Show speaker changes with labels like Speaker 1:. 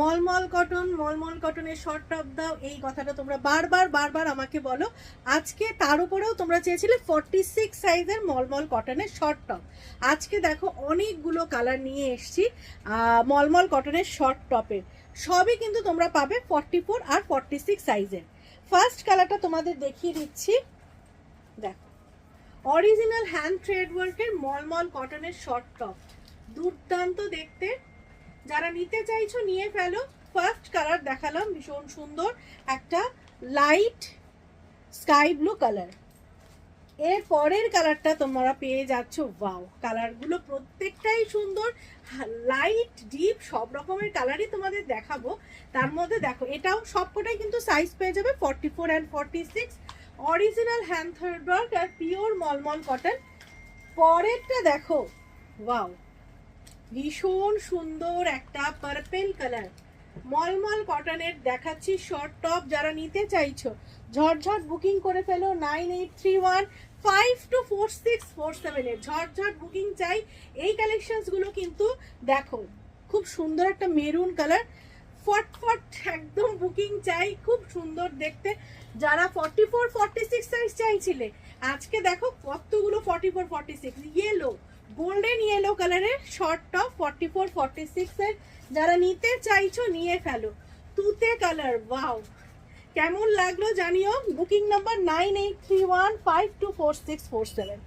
Speaker 1: মলমল কটনের short top দাও, এই কথাটা তোমরা বারবার বারবার আমাকে বলো। আজকে তার উপরেও তোমরা চেয়েছিলে 46 সাইজের মলমল কটনের শর্ট টপ। আজকে দেখো অনেকগুলো কালার নিয়ে এসছি মলমল কটনের শর্ট টপের। সবই কিন্তু তোমরা পাবে 44 আর 46 সাইজের। ফার্স্ট কালারটা তোমাদের দেখিয়ে দিচ্ছি, দেখো অরিজিনাল হ্যান্ড থ্রেড ওয়ার্কের মলমল কটনের শর্ট টপ, দুর্দান্ত দেখতে। যারা নিতে চাইছো নিয়ে ফেলো। ফার্স্ট কালার দেখালাম ভীষণ সুন্দর একটা লাইট স্কাই ব্লু কালার। এর পরের কালারটা তোমরা পেয়ে যাচ্ছ, ওয়াও কালারগুলো প্রত্যেকটাই সুন্দর, লাইট ডিপ সব রকমের কালারই তোমাদের দেখাবো। তার মধ্যে দেখো এটাও সবকটাই কিন্তু সাইজ পেয়ে যাবে 44 and 46, original hand thread work আর পিওর মলমল কটন। পরেরটা দেখো, ওয়াও ভীষণ সুন্দর একটা পার্পেল কালার মলমল কটনের দেখাচ্ছি শর্ট টপ। যারা নিতে চাইছো ঝটঝট বুকিং করে ফেলো 9831524647 এর ঝটঝট বুকিং চাই। এই কালেকশনসগুলো কিন্তু দেখো খুব সুন্দর একটা মেরুন কালার, ফটফট একদম বুকিং চাই, খুব সুন্দর দেখতে। যারা 44 46 সাইজ চাইছিলে আজকে দেখো কতগুলো 44 46 ইয়েলো, গোল্ডেন ইয়েলো কালারের শর্ট টপ 44 46 এর। যারা নিতে চাইছো নিয়ে ফেলো। তুতে কালার, ওয়াও কেমন লাগলো জানিও। Booking number 9831524647।